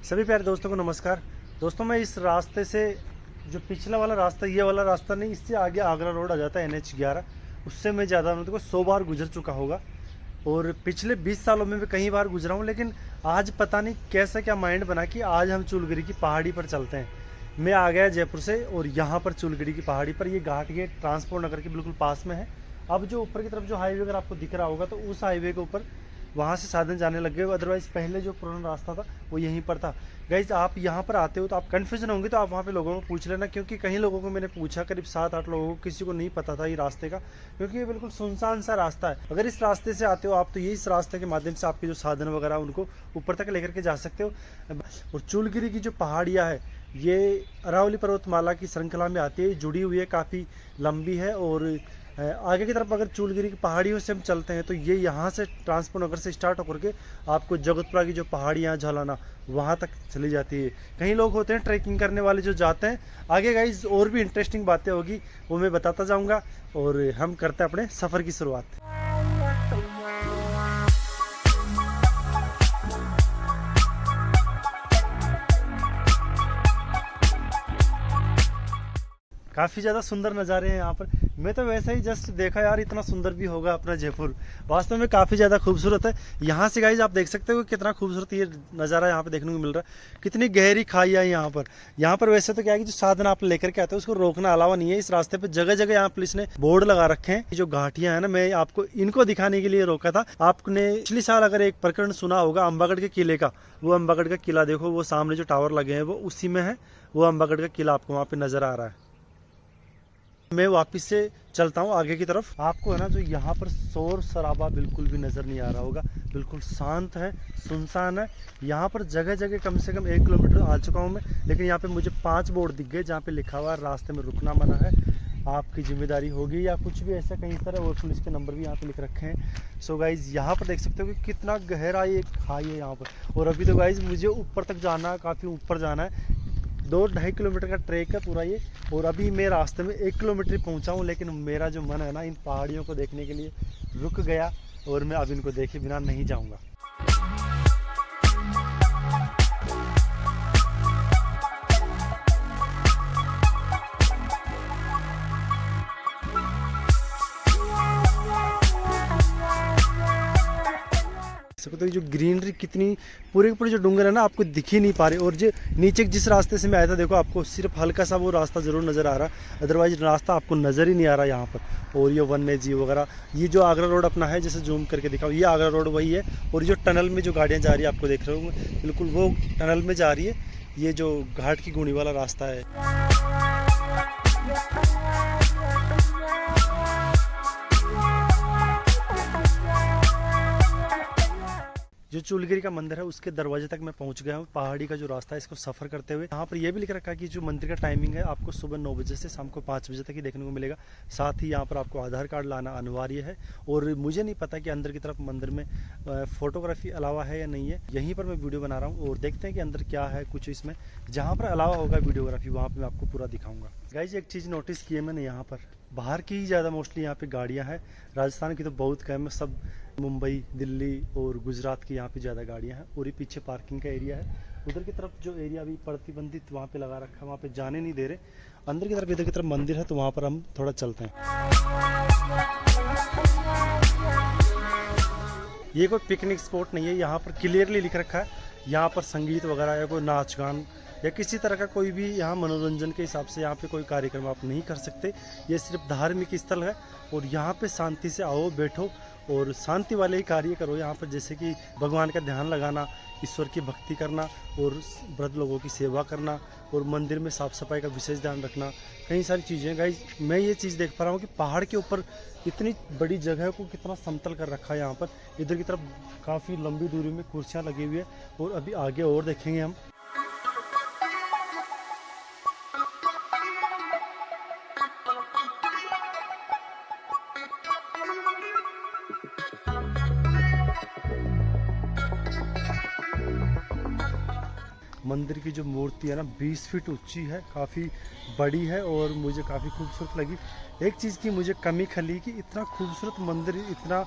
सभी प्यारे दोस्तों को नमस्कार। दोस्तों मैं इस रास्ते से जो पिछला वाला रास्ता, ये वाला रास्ता नहीं, इससे आगे आगरा रोड आ जाता है NH 11, उससे मैं ज़्यादा मतलब को 100 बार गुजर चुका होगा और पिछले 20 सालों में भी कई बार गुजरा हूँ। लेकिन आज पता नहीं कैसा क्या माइंड बना कि आज हम चूलगिरी की पहाड़ी पर चलते हैं। मैं आ गया जयपुर से और यहाँ पर चूलगिरी की पहाड़ी पर, ये घाट ये ट्रांसपोर्ट नगर के बिल्कुल पास में है। अब जो ऊपर की तरफ जो हाईवे अगर आपको दिख रहा होगा तो उस हाईवे के ऊपर वहाँ से साधन जाने लग गए। अदरवाइज़ पहले जो पुराना रास्ता था वो यहीं पर था। गाइज आप यहाँ पर आते हो तो आप कन्फ्यूजन होंगे, तो आप वहाँ पे लोगों को पूछ लेना, क्योंकि कई लोगों को मैंने पूछा, करीब 7-8 लोगों को, किसी को नहीं पता था ये रास्ते का, क्योंकि ये बिल्कुल सुनसान सा रास्ता है। अगर इस रास्ते से आते हो आप तो ये इस रास्ते के माध्यम से आपके जो साधन वगैरह उनको ऊपर तक लेकर के जा सकते हो। और चूलगिरी की जो पहाड़ियाँ है ये अरावली पर्वतमाला की श्रृंखला में आती है, जुड़ी हुई है, काफ़ी लंबी है। और आगे की तरफ अगर चूलगिरी की पहाड़ियों से हम चलते हैं तो ये यहाँ से ट्रांसपोर्ट नगर से स्टार्ट होकर के आपको जगतपुरा की जो पहाड़ियाँ झलाना वहाँ तक चली जाती है। कई लोग होते हैं ट्रैकिंग करने वाले जो जाते हैं। आगे गाइज और भी इंटरेस्टिंग बातें होगी, वो मैं बताता जाऊँगा और हम करते हैं अपने सफ़र की शुरुआत। काफ़ी ज़्यादा सुंदर नज़ारे हैं यहाँ पर। मैं तो वैसे ही जस्ट देखा यार, इतना सुंदर भी होगा अपना जयपुर, वास्तव में काफ़ी ज़्यादा खूबसूरत है। यहाँ से गाइज आप देख सकते हो कितना खूबसूरत ये नज़ारा यहाँ पे देखने को मिल रहा है। कितनी गहरी खाई है यहाँ पर। यहाँ पर वैसे तो क्या है कि जो साधन आप लेकर के आते हो उसको रोकना अलावा नहीं है। इस रास्ते पर जगह जगह यहाँ पुलिस ने बोर्ड लगा रखे हैं। जो घाटियाँ हैं ना, मैं आपको इनको दिखाने के लिए रोका था। आपने पिछले साल अगर एक प्रकरण सुना होगा अंबागढ़ के किले का, वो अंबागढ़ का किला देखो, वो सामने जो टावर लगे हैं वो उसी में है, वो अंबागढ़ का किला आपको वहाँ पे नजर आ रहा है। मैं वापस से चलता हूँ आगे की तरफ। आपको है ना जो यहाँ पर शोर शराबा बिल्कुल भी नज़र नहीं आ रहा होगा, बिल्कुल शांत है, सुनसान है। यहाँ पर जगह जगह कम से कम 1 किलोमीटर आ चुका हूँ मैं, लेकिन यहाँ पे मुझे 5 बोर्ड दिख गए जहाँ पे लिखा हुआ है रास्ते में रुकना मना है, आपकी जिम्मेदारी होगी या कुछ भी ऐसा कहीं तरह। और पुलिस के नंबर भी यहाँ पे लिख रखे हैं। सो गाइज यहाँ पर देख सकते हो कि कितना गहरा ये खाई है यहाँ पर। और अभी तो गाइज मुझे ऊपर तक जाना है, काफ़ी ऊपर जाना है। 2-2.5 किलोमीटर का ट्रैक है पूरा ये। और अभी मैं रास्ते में 1 किलोमीटर पहुंचा हूं, लेकिन मेरा जो मन है ना इन पहाड़ियों को देखने के लिए रुक गया और मैं अब इनको देखे बिना नहीं जाऊंगा। तो जो ग्रीनरी कितनी पूरे के पूरे जो डूंगर है ना आपको दिख ही नहीं पा रहे। और जो नीचे जिस रास्ते से मैं आया था देखो, आपको सिर्फ हल्का सा वो रास्ता जरूर नज़र आ रहा, अदरवाइज रास्ता आपको नज़र ही नहीं आ रहा यहाँ पर। और ये वन्य जीव वगैरह, ये जो आगरा रोड अपना है, जैसे जूम करके दिखाओ, ये आगरा रोड वही है। और जो टनल में जो गाड़ियाँ जा रही है आपको देख रहे हो, बिल्कुल वो टनल में जा रही है। ये जो घाट की गुणी वाला रास्ता है। जो चूलगिरी का मंदिर है उसके दरवाजे तक मैं पहुंच गया हूँ। पहाड़ी का जो रास्ता है इसको सफ़र करते हुए, यहाँ पर यह भी लिख रखा है कि जो मंदिर का टाइमिंग है आपको सुबह 9 बजे से शाम को 5 बजे तक ही देखने को मिलेगा। साथ ही यहाँ पर आपको आधार कार्ड लाना अनिवार्य है। और मुझे नहीं पता कि अंदर की तरफ मंदिर में फोटोग्राफी अलावा है या नहीं है। यहीं पर मैं वीडियो बना रहा हूँ और देखते हैं कि अंदर क्या है कुछ इसमें। जहाँ पर अलावा होगा वीडियोग्राफी वहाँ पर मैं आपको पूरा दिखाऊँगा। गाइज एक चीज़ नोटिस की है मैंने, यहाँ पर बाहर की ही ज़्यादा मोस्टली यहाँ पे गाड़ियाँ हैं। राजस्थान की तो बहुत कम है, सब मुंबई, दिल्ली और गुजरात की यहाँ पे ज़्यादा गाड़ियाँ हैं। और ये पीछे पार्किंग का एरिया है। उधर की तरफ जो एरिया अभी प्रतिबंधित वहाँ पे लगा रखा है, वहाँ पे जाने नहीं दे रहे। अंदर की तरफ इधर की तरफ मंदिर है तो वहाँ पर हम थोड़ा चलते हैं। ये कोई पिकनिक स्पॉट नहीं है, यहाँ पर क्लियरली लिख रखा है यहाँ पर संगीत वगैरह या कोई नाच गान या किसी तरह का कोई भी यहाँ मनोरंजन के हिसाब से यहाँ पे कोई कार्यक्रम आप नहीं कर सकते। ये सिर्फ धार्मिक स्थल है और यहाँ पे शांति से आओ, बैठो और शांति वाले ही कार्य करो यहाँ पर, जैसे कि भगवान का ध्यान लगाना, ईश्वर की भक्ति करना और वृद्ध लोगों की सेवा करना और मंदिर में साफ़ सफाई का विशेष ध्यान रखना, कई सारी चीज़ें। गाइज मैं ये चीज़ देख पा रहा हूँ कि पहाड़ के ऊपर इतनी बड़ी जगह को कितना समतल कर रखा है यहाँ पर। इधर की तरफ काफ़ी लंबी दूरी में कुर्सियाँ लगी हुई है और अभी आगे और देखेंगे हम। मंदिर की जो मूर्ति है ना 20 फीट ऊंची है, काफ़ी बड़ी है और मुझे काफ़ी खूबसूरत लगी। एक चीज़ की मुझे कमी खली कि इतना खूबसूरत मंदिर, इतना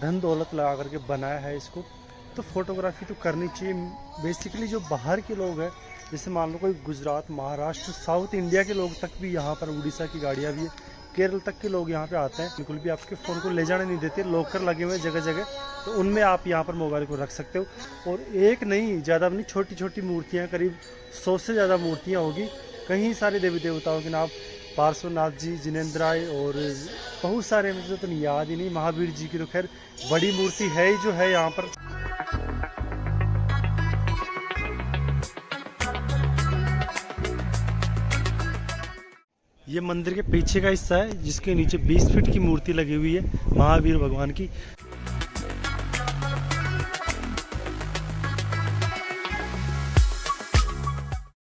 धन दौलत लगा करके बनाया है इसको, तो फोटोग्राफी तो करनी चाहिए। बेसिकली जो बाहर के लोग हैं, जैसे मान लो कोई गुजरात, महाराष्ट्र, साउथ इंडिया के लोग तक भी यहाँ पर, उड़ीसा की गाड़ियाँ भी है, केरल तक के लोग यहाँ पे आते हैं। बिल्कुल भी आपके फ़ोन को ले जाने नहीं देते, लॉकर लगे हुए जगह जगह, तो उनमें आप यहाँ पर मोबाइल को रख सकते हो। और एक नहीं, ज़्यादा नहीं, छोटी छोटी मूर्तियाँ, करीब 100 से ज़्यादा मूर्तियाँ होगी। कहीं सारे देवी देवताओं के नाम, पार्श्वनाथ जी, जिनेंद्राय और बहुत सारे, मुझे तो याद ही नहीं। महावीर जी की तो खैर बड़ी मूर्ति है ही जो है यहाँ पर। ये मंदिर के पीछे का हिस्सा है, जिसके नीचे 20 फीट की मूर्ति लगी हुई है महावीर भगवान की।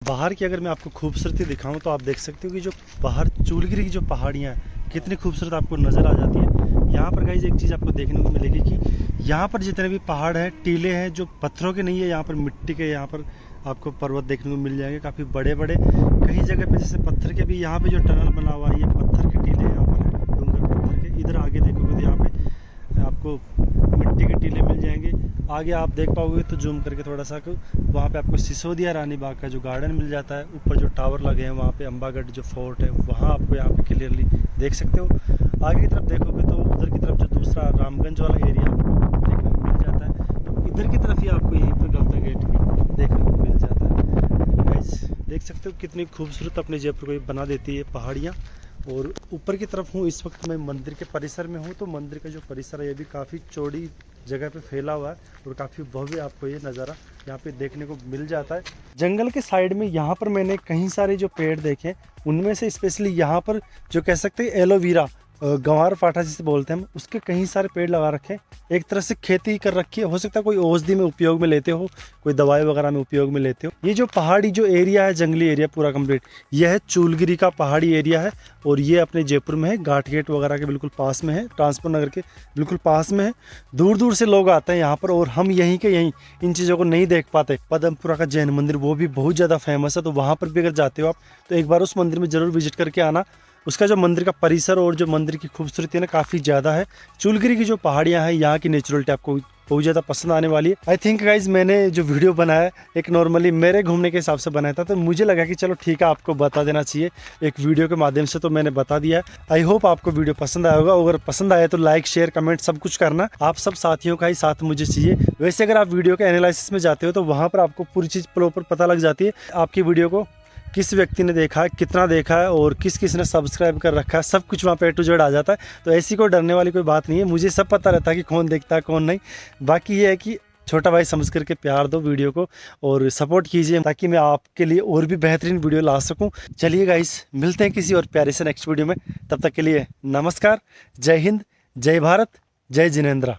बाहर की अगर मैं आपको खूबसूरती दिखाऊं तो आप देख सकते हो कि जो बाहर चूलगिरी की जो पहाड़ियां हैं कितनी खूबसूरत आपको नज़र आ जाती है। यहाँ पर गाइस एक चीज़ आपको देखने को मिलेगी कि यहाँ पर जितने भी पहाड़ हैं, टीले हैं, जो पत्थरों के नहीं है, यहाँ पर मिट्टी के, यहाँ पर आपको पर्वत देखने को मिल जाएंगे काफ़ी बड़े बड़े। कई जगह पे जैसे पत्थर के भी, यहाँ पे जो टनल बना हुआ है ये पत्थर के टीले यहाँ पर है, डूंगर पत्थर के। इधर आगे देखोगे तो यहाँ पे आपको मिट्टी के टीले मिल जाएंगे। आगे आप देख पाओगे तो जूम करके थोड़ा सा, वहाँ पे आपको सिसोदिया रानी बाग का जो गार्डन मिल जाता है। ऊपर जो टावर लगे हैं वहाँ पे अम्बागढ़ जो फोर्ट है वहाँ आपको यहाँ पे क्लियरली देख सकते हो। आगे की तरफ देखोगे तो उधर की तरफ जो दूसरा रामगंज वाला एरिया आपको देखने को मिल जाता है। तो इधर की तरफ ही आपको यहीं पर गलता गेट भी देखने को मिल जाता है। देख सकते हो कितनी खूबसूरत अपने जयपुर को ये बना देती है पहाड़ियाँ। और ऊपर की तरफ हूँ, इस वक्त मैं मंदिर के परिसर में हूँ। तो मंदिर का जो परिसर है ये भी काफ़ी चौड़ी जगह पे फैला हुआ है और काफ़ी भव्य आपको ये नज़ारा यहाँ पे देखने को मिल जाता है। जंगल के साइड में यहाँ पर मैंने कई सारे जो पेड़ देखे, उनमें से स्पेशली यहाँ पर जो कह सकते हैं एलोवेरा, गंवार पाठा जिसे बोलते हैं हम, उसके कई सारे पेड़ लगा रखे हैं। एक तरह से खेती कर रखी है। हो सकता है कोई औषधि में उपयोग में लेते हो, कोई दवाई वगैरह में उपयोग में लेते हो। ये जो पहाड़ी जो एरिया है, जंगली एरिया पूरा कंप्लीट, यह है चूलगिरी का पहाड़ी एरिया है। और ये अपने जयपुर में है, घाट गेट वगैरह के बिल्कुल पास में है, ट्रांसपोर्ट नगर के बिल्कुल पास में है। दूर दूर से लोग आते हैं यहाँ पर, और हम यहीं के यहीं इन चीज़ों को नहीं देख पाते। पदमपुरा का जैन मंदिर वो भी बहुत ज़्यादा फेमस है, तो वहाँ पर भी अगर जाते हो आप तो एक बार उस मंदिर में ज़रूर विजिट करके आना। उसका जो मंदिर का परिसर और जो मंदिर की खूबसूरती है ना, काफ़ी ज़्यादा है। चूलगिरी की जो पहाड़ियाँ हैं, यहाँ की नेचुरलिटी आपको बहुत ज़्यादा पसंद आने वाली है। आई थिंक गाइज मैंने जो वीडियो बनाया एक नॉर्मली मेरे घूमने के हिसाब से बनाया था, तो मुझे लगा कि चलो ठीक है, आपको बता देना चाहिए एक वीडियो के माध्यम से, तो मैंने बता दिया है। आई होप आपको वीडियो पसंद आया होगा। अगर पसंद आया तो लाइक, शेयर, कमेंट सब कुछ करना। आप सब साथियों का ही साथ मुझे चाहिए। वैसे अगर आप वीडियो के एनालिसिस में जाते हो तो वहाँ पर आपको पूरी चीज़ प्रॉपर पता लग जाती है, आपकी वीडियो को किस व्यक्ति ने देखा है, कितना देखा है और किस किस ने सब्सक्राइब कर रखा है, सब कुछ वहाँ पे A to Z आ जाता है। तो ऐसी कोई डरने वाली कोई बात नहीं है, मुझे सब पता रहता है कि कौन देखता है कौन नहीं। बाकी ये है कि छोटा भाई समझ करके प्यार दो वीडियो को और सपोर्ट कीजिए, ताकि मैं आपके लिए और भी बेहतरीन वीडियो ला सकूं। चलिए गाइस, मिलते हैं किसी और प्यारे से नेक्स्ट वीडियो में। तब तक के लिए नमस्कार, जय हिंद, जय भारत, जय जिनेंद्रा।